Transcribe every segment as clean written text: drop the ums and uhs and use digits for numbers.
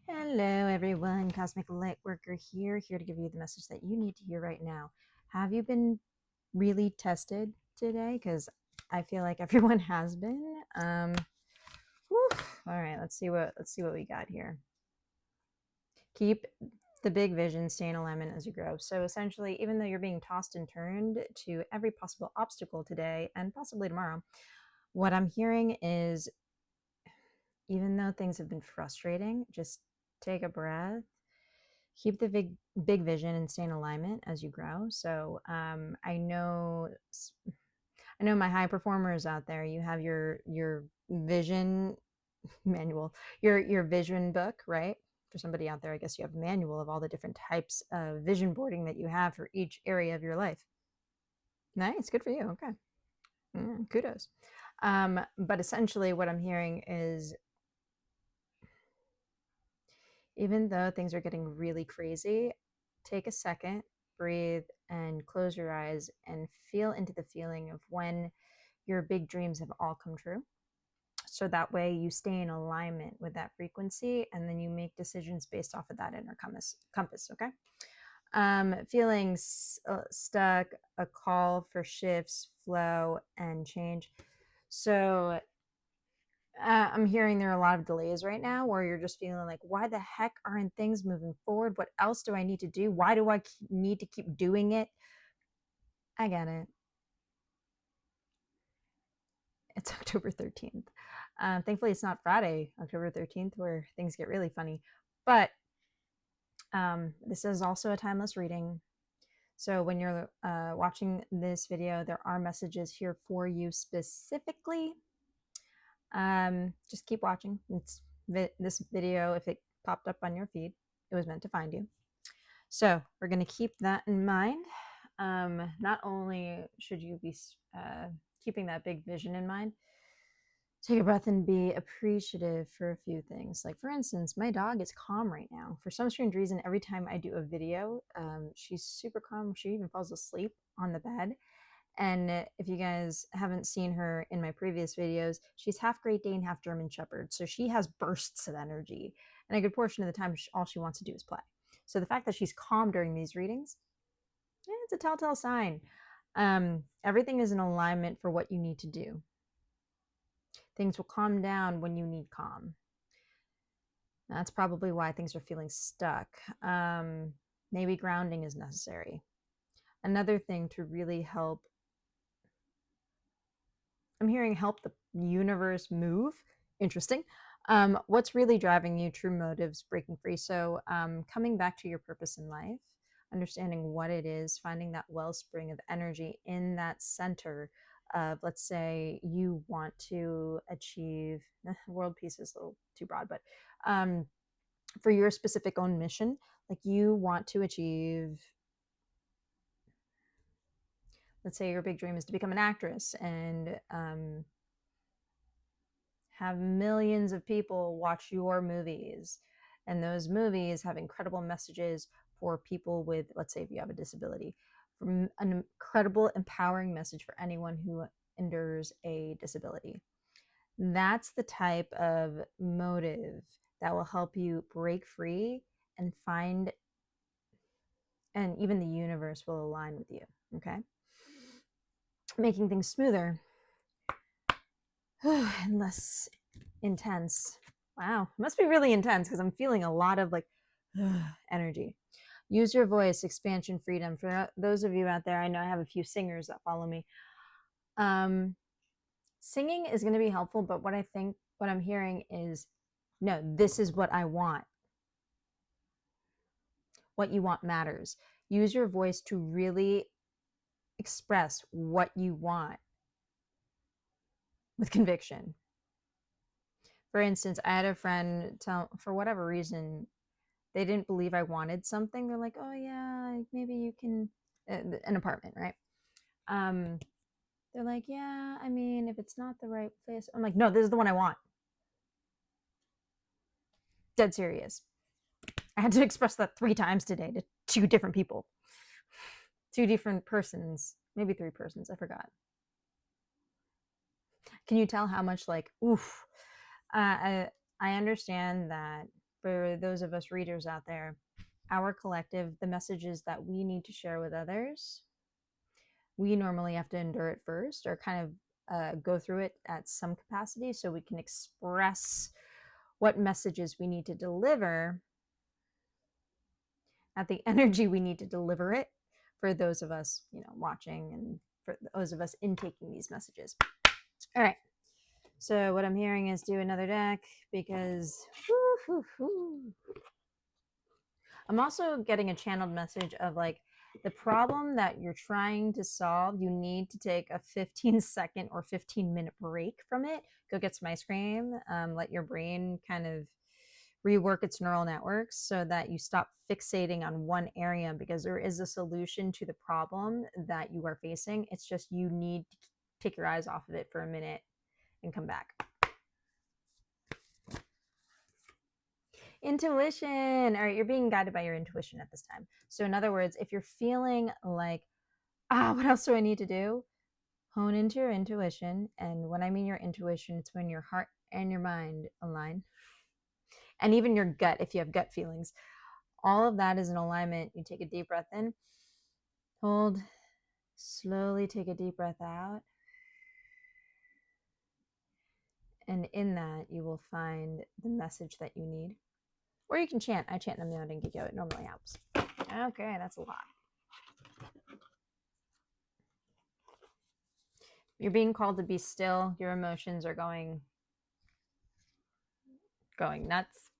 Hello, everyone. Cosmic Light Worker here to give you the message that you need to hear right now. Have you been really tested today? Because I feel like everyone has been. Whew. All right, let's see what we got here. Keep the big vision, stay in alignment as you grow. So essentially, even though you're being tossed and turned to every possible obstacle today and possibly tomorrow, what I'm hearing is, even though things have been frustrating, just take a breath, keep the big vision and stay in alignment as you grow. So I know my high performers out there. You have your vision manual, your vision book, right? For somebody out there, I guess you have a manual of all the different types of vision boarding that you have for each area of your life. Nice, good for you. Okay, kudos. But essentially, what I'm hearing is, even though things are getting really crazy, take a second, breathe, and close your eyes and feel into the feeling of when your big dreams have all come true. So that way you stay in alignment with that frequency, and then you make decisions based off of that inner compass, okay? Feeling stuck, a call for shifts, flow, and change. So I'm hearing there are a lot of delays right now where you're just feeling like, why the heck aren't things moving forward? What else do I need to do? Why do I need to keep doing it? I get it. It's October 13th. Thankfully, it's not Friday, October 13th, where things get really funny. But this is also a timeless reading. So when you're watching this video, there are messages here for you specifically. Just keep watching. This video, if it popped up on your feed, it was meant to find you. So we're going to keep that in mind. Not only should you be keeping that big vision in mind, take a breath and be appreciative for a few things. Like, for instance, my dog is calm right now. For some strange reason, every time I do a video, she's super calm. She even falls asleep on the bed. And if you guys haven't seen her in my previous videos, she's half Great Dane, half German Shepherd. So she has bursts of energy. And a good portion of the time, all she wants to do is play. So the fact that she's calm during these readings, it's a telltale sign. Everything is in alignment for what you need to do. Things will calm down when you need calm. That's probably why things are feeling stuck. Maybe grounding is necessary. Another thing to really help, I'm hearing help the universe move. Interesting. What's really driving you, true motives, breaking free. So coming back to your purpose in life, understanding what it is, finding that wellspring of energy in that center of, let's say you want to achieve, world peace is a little too broad, but for your specific own mission, like you want to achieve, let's say your big dream is to become an actress and have millions of people watch your movies, and those movies have incredible messages for people with, let's say if you have a disability, from an incredible empowering message for anyone who endures a disability. That's the type of motive that will help you break free and find, and even the universe will align with you, okay? Making things smoother and less intense. Wow, it must be really intense because I'm feeling a lot of like energy. Use your voice, expansion, freedom. For those of you out there, I know I have a few singers that follow me. Singing is going to be helpful, but what I'm hearing is, no, this is what I want. What you want matters. Use your voice to really express what you want with conviction. For instance, I had a friend tell, for whatever reason, they didn't believe I wanted something. They're like, oh yeah, maybe you can, an apartment, right? They're like, yeah, I mean, if it's not the right place, I'm like, no, this is the one I want. Dead serious. I had to express that 3 times today to 2 different people, 2 different persons, maybe 3 persons, I forgot. Can you tell how much, like, oof? I understand that for those of us readers out there, our collective, the messages that we need to share with others, we normally have to endure it first, or kind of go through it at some capacity so we can express what messages we need to deliver at the energy we need to deliver it for those of us, watching, and for those of us intaking these messages. All right. So what I'm hearing is do another deck, because I'm also getting a channeled message of like the problem that you're trying to solve. You need to take a 15-second or 15-minute break from it. Go get some ice cream. Let your brain kind of rework its neural networks so that you stop fixating on one area, because there is a solution to the problem that you are facing. It's just you need to take your eyes off of it for a minute and come back. Intuition. All right, you're being guided by your intuition at this time. So in other words, if you're feeling like, what else do I need to do? Hone into your intuition. And when I mean your intuition, it's when your heart and your mind align. And even your gut, if you have gut feelings, all of that is in alignment. You take a deep breath in, hold, slowly take a deep breath out. And in that, you will find the message that you need. Or you can chant. I chant Namyo Renge-kyo. It normally helps. Okay, that's a lot. You're being called to be still. Your emotions are going nuts,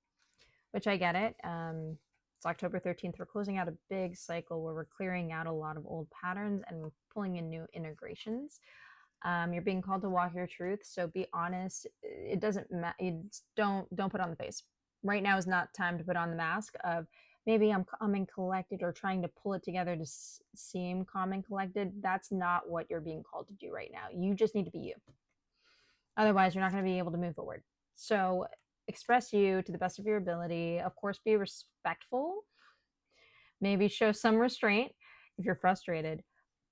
which I get it. It's October 13th. We're closing out a big cycle where we're clearing out a lot of old patterns and we're pulling in new integrations. You're being called to walk your truth, so be honest. It doesn't matter. Don't put on the face. Right now is not time to put on the mask of maybe I'm calm and collected, or trying to pull it together to seem calm and collected. That's not what you're being called to do right now. You just need to be you. Otherwise, you're not going to be able to move forward. So express you to the best of your ability. Of course, be respectful. Maybe show some restraint if you're frustrated.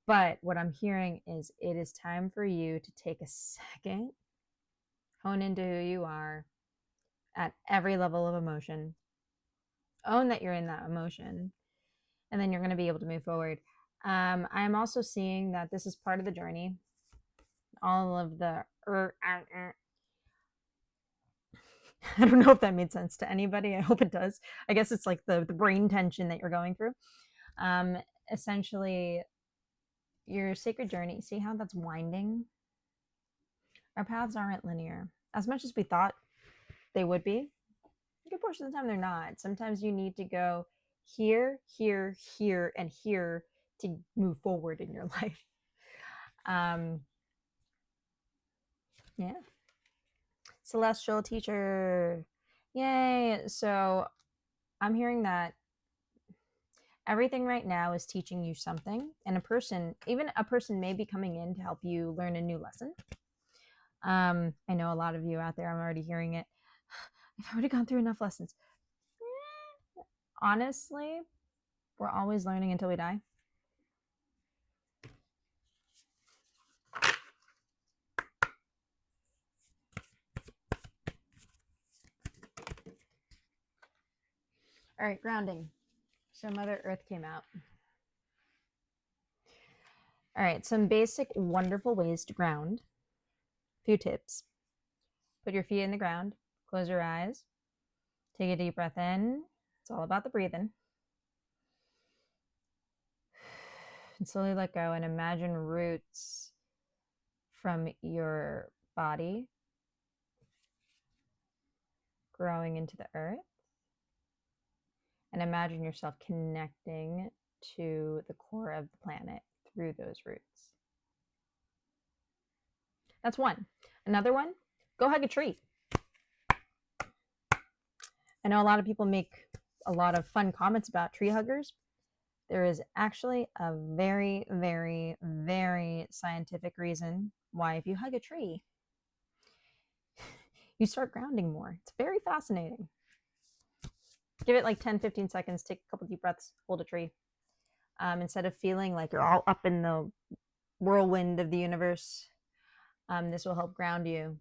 But what I'm hearing is it is time for you to take a second, hone into who you are at every level of emotion. Own that you're in that emotion, and then you're going to be able to move forward. I'm also seeing that this is part of the journey. All of the I don't know if that made sense to anybody. I hope it does. I guess it's like the brain tension that you're going through. Essentially, your sacred journey, see how that's winding? Our paths aren't linear. As much as we thought they would be, a good portion of the time they're not. Sometimes you need to go here, here, here, and here to move forward in your life. Yeah. Celestial teacher. Yay. So I'm hearing that everything right now is teaching you something, and even a person may be coming in to help you learn a new lesson. I know a lot of you out there, I'm already hearing it. I've already gone through enough lessons. Honestly, we're always learning until we die. All right, grounding. So Mother Earth came out. All right, some basic wonderful ways to ground. A few tips. Put your feet in the ground. Close your eyes. Take a deep breath in. It's all about the breathing. And slowly let go and imagine roots from your body growing into the earth. And imagine yourself connecting to the core of the planet through those roots. That's one. Another one, go hug a tree. I know a lot of people make a lot of fun comments about tree huggers. There is actually a very, very, very scientific reason why if you hug a tree, you start grounding more. It's very fascinating. Give it like 10, 15 seconds, take a couple deep breaths, hold a tree. Instead of feeling like you're all up in the whirlwind of the universe, this will help ground you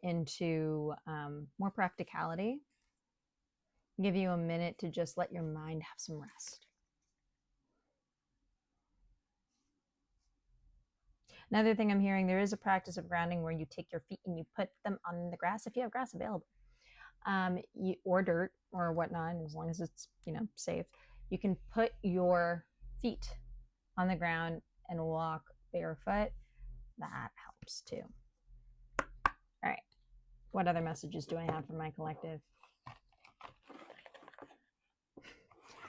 into more practicality, Give you a minute to just let your mind have some rest. Another thing I'm hearing, there is a practice of grounding where you take your feet and you put them on the grass if you have grass available, or dirt or whatnot, as long as it's, safe. You can put your feet on the ground and walk barefoot. That helps too. All right. What other messages do I have for my collective?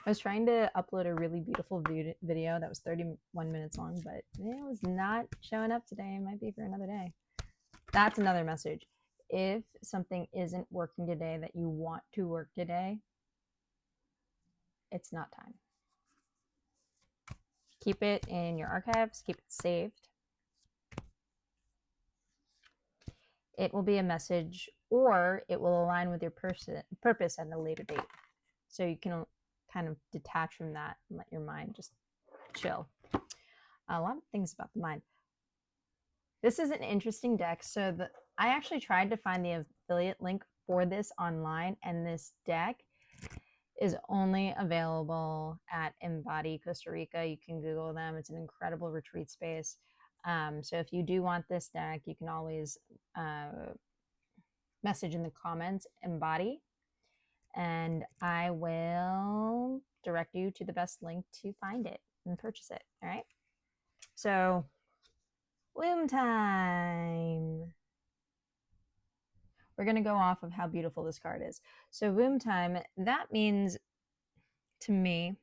I was trying to upload a really beautiful video that was 31 minutes long, but it was not showing up today. It might be for another day. That's another message. If something isn't working today that you want to work today, it's not time. Keep it in your archives, keep it saved. It will be a message, or it will align with your purpose at a later date. So you can kind of detach from that and let your mind just chill. A lot of things about the mind. This is an interesting deck. So I actually tried to find the affiliate link for this online, and this deck is only available at Embody Costa Rica. You can Google them. It's an incredible retreat space. So if you do want this deck, you can always message in the comments Embody, and I will direct you to the best link to find it and purchase it. All right. So, womb time. We're going to go off of how beautiful this card is. So, womb time, that means to me,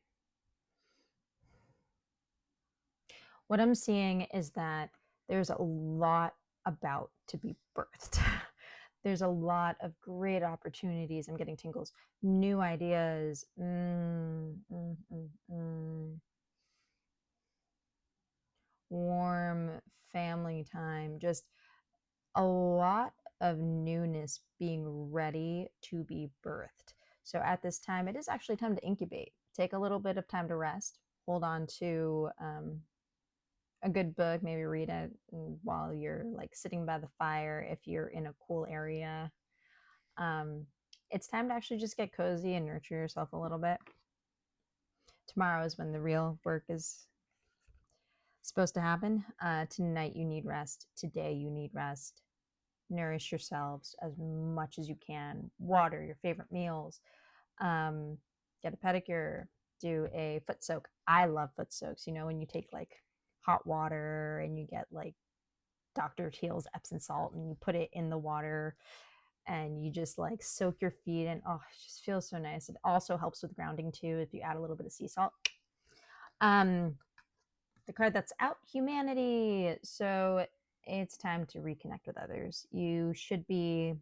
what I'm seeing is that there's a lot about to be birthed. There's a lot of great opportunities. I'm getting tingles. New ideas. Warm family time. Just a lot of newness being ready to be birthed. So at this time, it is actually time to incubate. Take a little bit of time to rest. Hold on to a good book, maybe read it while you're like sitting by the fire if you're in a cool area. It's time to actually just get cozy and nurture yourself a little bit. Tomorrow is when the real work is supposed to happen. Tonight you need rest. Today you need rest. Nourish yourselves as much as you can. Water, your favorite meals. Get a pedicure. Do a foot soak. I love foot soaks. You know, when you take like hot water and you get like Dr. Teal's Epsom salt and you put it in the water and you just like soak your feet, and oh, it just feels so nice. It also helps with grounding too if you add a little bit of sea salt. The card that's out, humanity. So it's time to reconnect with others. You should be,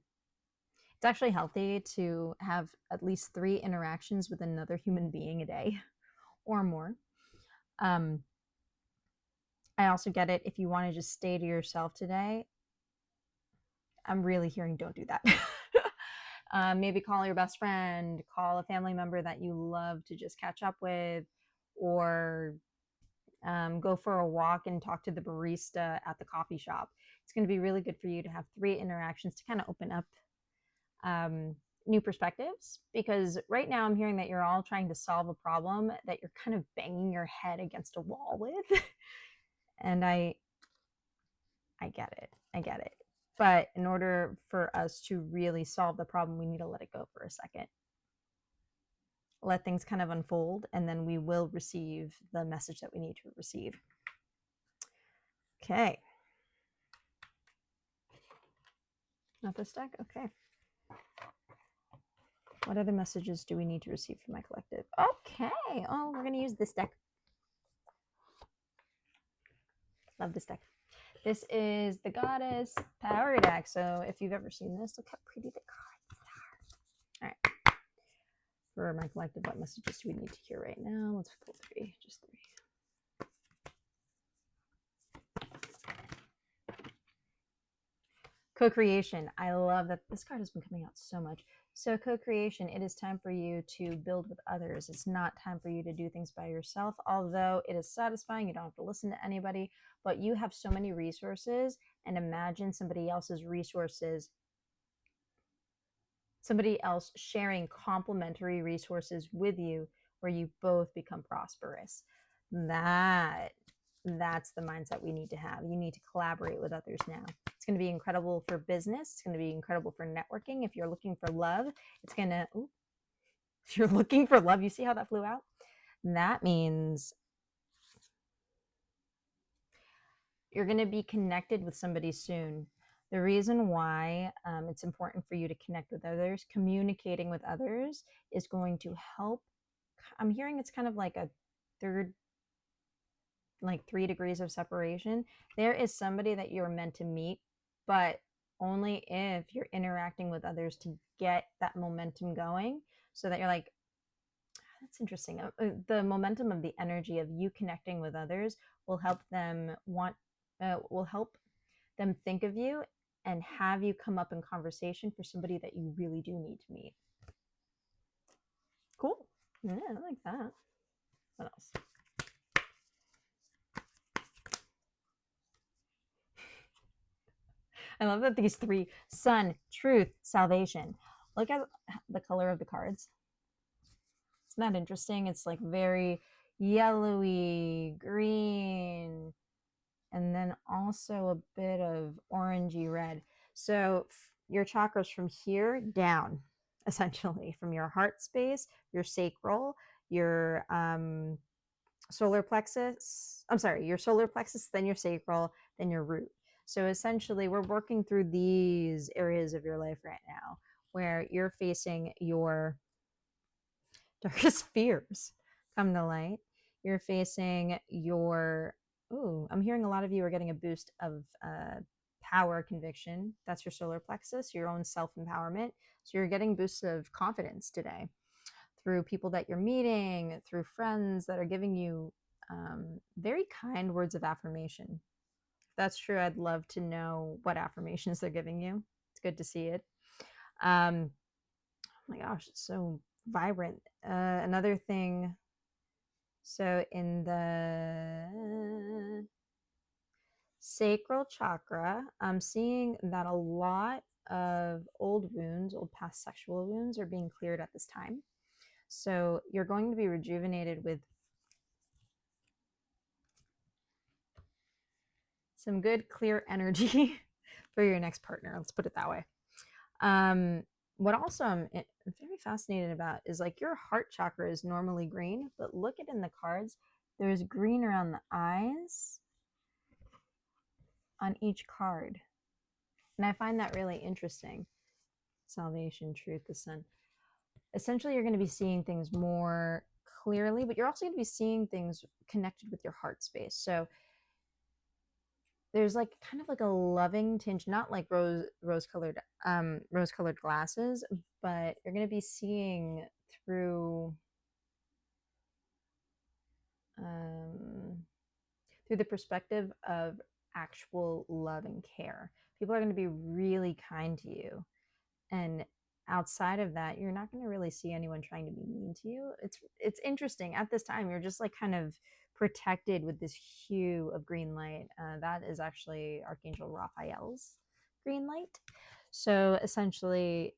it's actually healthy to have at least 3 interactions with another human being a day or more. I also get it if you want to just stay to yourself today. I'm really hearing don't do that. Maybe call your best friend, call a family member that you love to just catch up with, or go for a walk and talk to the barista at the coffee shop. It's going to be really good for you to have 3 interactions to kind of open up new perspectives, because right now I'm hearing that you're all trying to solve a problem that you're kind of banging your head against a wall with. And I get it. I get it. But in order for us to really solve the problem, we need to let it go for a second. Let things kind of unfold, and then we will receive the message that we need to receive. Okay. Not this deck? Okay. What other messages do we need to receive from my collective? Okay. Oh, we're going to use this deck. Love this deck. This is the Goddess Power deck. So if you've ever seen this, look how pretty the cards are. All right. For my collective, what messages do we need to hear right now? Let's pull 3, just 3. Co-creation. I love that this card has been coming out so much. So co-creation, it is time for you to build with others. It's not time for you to do things by yourself, although it is satisfying. You don't have to listen to anybody, but you have so many resources, and imagine somebody else's resources somebody else sharing complementary resources with you where you both become prosperous. That's the mindset we need to have. You need to collaborate with others now. It's going to be incredible for business. It's going to be incredible for networking. If you're looking for love, it's going to, if you're looking for love, you see how that flew out? That means you're going to be connected with somebody soon. The reason why it's important for you to connect with others, communicating with others is going to help. I'm hearing it's kind of like a third, like 3 degrees of separation. There is somebody that you're meant to meet, but only if you're interacting with others to get that momentum going, so that you're like, that's interesting. The momentum of the energy of you connecting with others will help them will help them think of you and have you come up in conversation for somebody that you really do need to meet. Cool. Yeah, I like that. What else? I love that these 3, sun, truth, salvation. Look at the color of the cards. Isn't that interesting? It's like very yellowy, green, and then also a bit of orangey red. So your chakras from here down, essentially, from your heart space, your sacral, your solar plexus. I'm sorry, your solar plexus, then your sacral, then your root. So essentially, we're working through these areas of your life right now where you're facing your darkest fears come to light. You're facing your, I'm hearing a lot of you are getting a boost of power, conviction. That's your solar plexus, your own self-empowerment. So you're getting boosts of confidence today through people that you're meeting, through friends that are giving you very kind words of affirmation. If that's true, I'd love to know what affirmations they're giving you. It's good to see it. Oh my gosh, it's so vibrant. Another thing, so in the sacral chakra, I'm seeing that a lot of old wounds, old past sexual wounds, are being cleared at this time. So you're going to be rejuvenated with some good, clear energy for your next partner. Let's put it that way. What also I'm very fascinated about is like your heart chakra is normally green, but look at in the cards, there's green around the eyes on each card. And I find that really interesting. Salvation, truth, the sun. Essentially, you're going to be seeing things more clearly, but you're also going to be seeing things connected with your heart space. So there's like kind of like a loving tinge, not like rose-colored glasses, but you're going to be seeing through through the perspective of actual love and care. People are going to be really kind to you, and outside of that, you're not going to really see anyone trying to be mean to you. It's interesting at this time. You're just like kind of protected with this hue of green light. That is actually Archangel Raphael's green light. So essentially,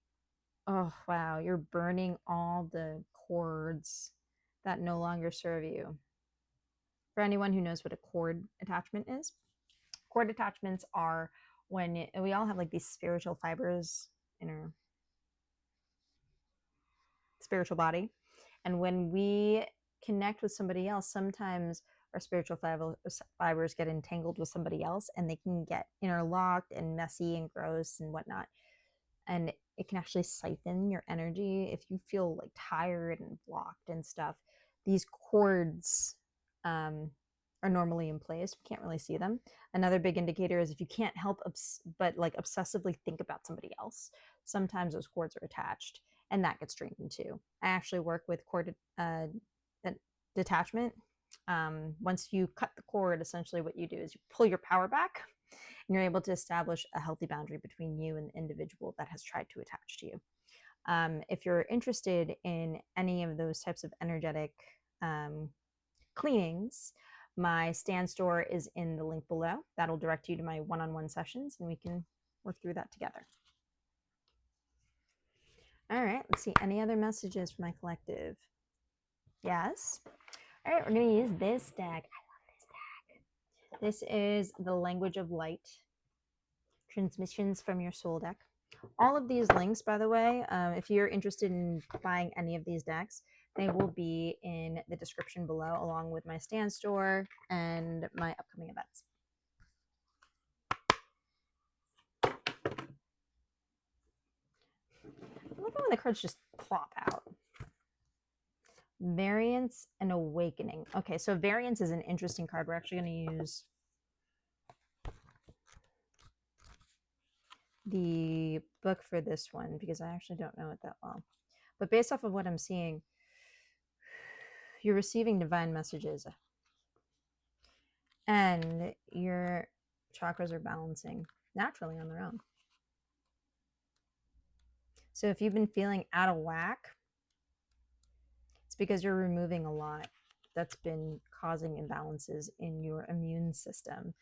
oh wow, you're burning all the cords that no longer serve you. For anyone who knows what a cord attachment is, cord attachments are when we all have like these spiritual fibers in our spiritual body. And when we connect with somebody else, sometimes our spiritual fibers get entangled with somebody else and they can get interlocked and messy and gross and whatnot. And it can actually siphon your energy if you feel like tired and blocked and stuff. These cords are normally in place. We can't really see them. Another big indicator is if you can't help but like obsessively think about somebody else, sometimes those cords are attached and that gets strengthened too. I actually work with cord detachment. Once you cut the cord, essentially what you do is you pull your power back and you're able to establish a healthy boundary between you and the individual that has tried to attach to you. If you're interested in any of those types of energetic cleanings, my stand store is in the link below. That'll direct you to my one-on-one sessions and we can work through that together. All right, let's see. Any other messages for my collective? Yes. All right, we're going to use this deck. I love this deck. This is the Language of Light Transmissions from Your Soul deck. All of these links, by the way, if you're interested in buying any of these decks, they will be in the description below, along with my stand store and my upcoming events. I love when the cards just plop out. Variance and Awakening. Okay, so Variance is an interesting card. We're actually going to use the book for this one because I actually don't know it that well. But based off of what I'm seeing, you're receiving divine messages and your chakras are balancing naturally on their own. So if you've been feeling out of whack, it's because you're removing a lot that's been causing imbalances in your immune system.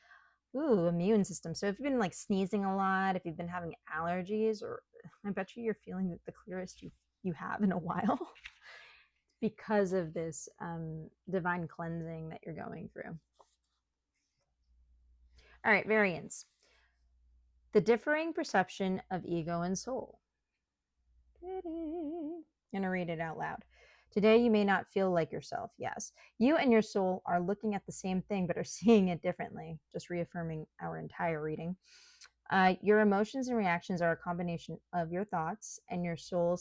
Ooh, immune system. So if you've been like sneezing a lot, if you've been having allergies, or I bet you're feeling the clearest you have in a while because of this divine cleansing that you're going through. All right, variance. The differing perception of ego and soul. I'm going to read it out loud. Today, you may not feel like yourself. Yes. You and your soul are looking at the same thing, but are seeing it differently. Just reaffirming our entire reading. Your emotions and reactions are a combination of your thoughts and your soul's